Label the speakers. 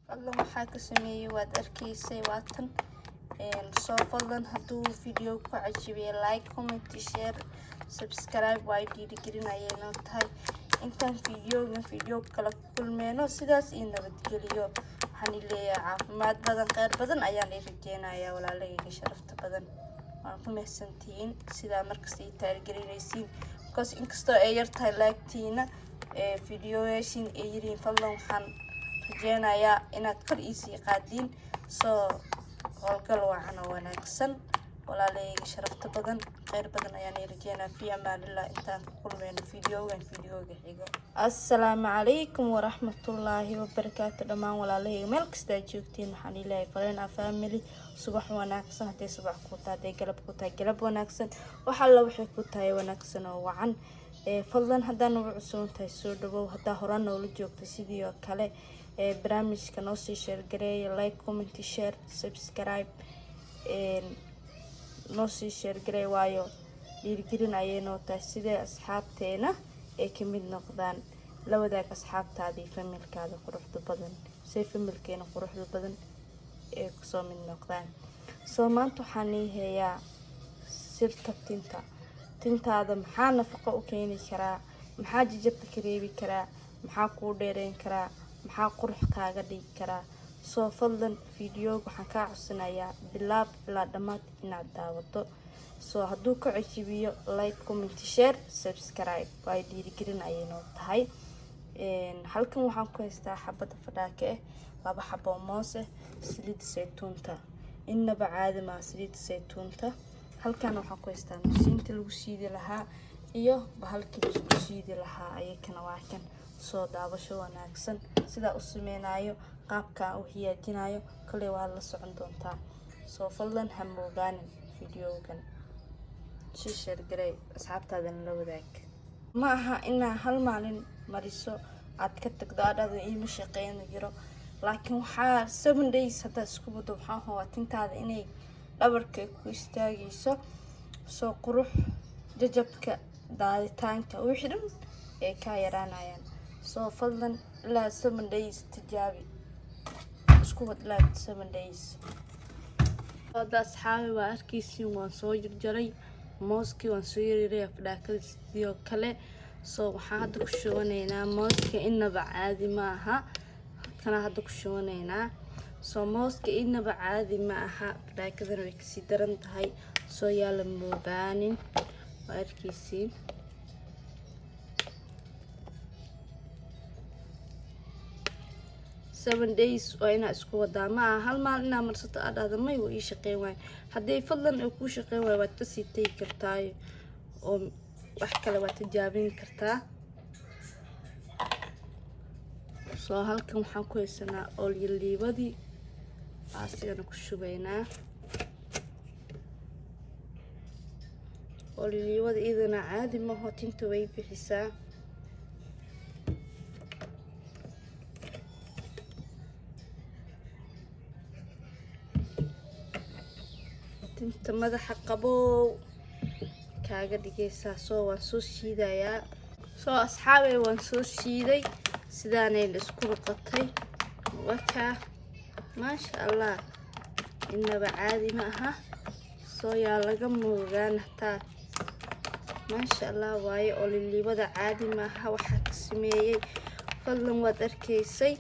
Speaker 1: fadlan waxaa ka sameeyay waad arkaysay waatan soo fadlan hadduu video ku cajibiyo like comment share subscribe way dhiirigelinayeen tahay intaan video kala kulmeyno sidaas in nabadgeliyo waxaan leeyahay caafimaad badan qeyr badan ayaan rajeynayaa walaalahayga sharafta badan waan ku mahadsantihiin sidaa markasta ii taageerinaysiin because inkastoo ay yartahay like-tiina videoyashin ay yiriin fadlan waxaan rajeynayaa inaad kor iisii qaadiin soo howlgal wacan oo wanaagsan walaalahayga sharafta badan qeyr badan ayaan rajeynaa fi amaanillah intaan ku kulmeyno videoga xigo assalaamu calaykum waraxmatullaahi wabarakaatu dhammaan walaalahayga meel kasta joogtiin waxaan ilaahay fareenaa family subax wanaagsan haday subax ku tahay galab ku tahay galab wanaagsan waxa la wixii ku tahay wanaagsan oo wacan fadlan haddaan ugu cusubtahay soo dhawow hadaa horaan noola joogto sidii oo kale barnaamijka noo sii share gareeya like comment share subscribe noo sii share gareey waayo dhiirigelin ayay noo tahay sidee asxaabteena ay ka mid noqdaan la wadaag asxaabtaadii familkaada quruxda badan say familkeena quruxda badan ee ku soo mid noqdaan soo maanta waxaan hayaa sirta tintaada maxaa nafaqo u keeni karaa maxaa jajabta ka reebi karaa maxaa kuu dheereyn karaa maxaa qurux kaaga dhigi karaa soo fadlan video waxaan ka codsanayaa bilaab ilaa dhamaad inaad daawato soo hadduu ka cajibiyo like comment share subscribe way dhiirigelin ayay noo tahay halkan waxaan ku haystaa xabada fadhaaka laba xabo moos saliid saytuunta inaba caadi ma saliid saytuunta halkan waxaan ku haystaa mashiinta lagu siidi lahaa iyo bahalkii lagu siidi lahaa ayakana waa kan soo daabasho wanaagsan sida u sameeynayo qaabka u hagaajinayo kale waa la socon doontaa soo fadlan ha moogaanin videogan share gareey asxaabtaadana la wadaag ma aha inaa hal maalin mariso aad ka tagdo aadada iima shaqeyn jiro laakiin waxaa 7 days hada isku wado waxaan hubaa tintaada inay dhabarka ku istaagayso soo qurux jajabka daaditaanka wixii dhan ee ka yaraanayaan soo fadlan ilaa 7 days tijaabi isku wad ilaa 7 days hada asxaabi waa arkaysiin waan soo jarjaray mooski waan soo yareeyay fadhaakada sidoo kale soo waxaan hadda ku shoonaynaa mooska inaba caadi ma aha kana hadda ku shoonaynaa soo mooska inaba caadi ma aha fadhaakadana way kasii daran tahay soo yaala moogaanin waa arkaysiin seven days oo ina isku wadaa ma hal maal ina marsato aadada may way shaqeyn waay haday fadlan ay ku shaqeyn waay waad ka sii tay kartaa oo wax kale waad tijaabin kartaa soo halkan waxaan ku haysanaa ooliyadii asigana ku shubaynaa ooliyadii idana caadi ma ho tinta way bixisaa tinta madaxa qabow kaaga dhigaysaa soo waan soo shiidayaa soo asxaabay waan soo shiiday sidaanay la isku qatay waka maasha Allah inaba caadi ma aha soo yaa laga moogaan taa maasha Allah waaye oo lilibada caadi ma aha waxa ka sameeyay fadlan waad arkaysay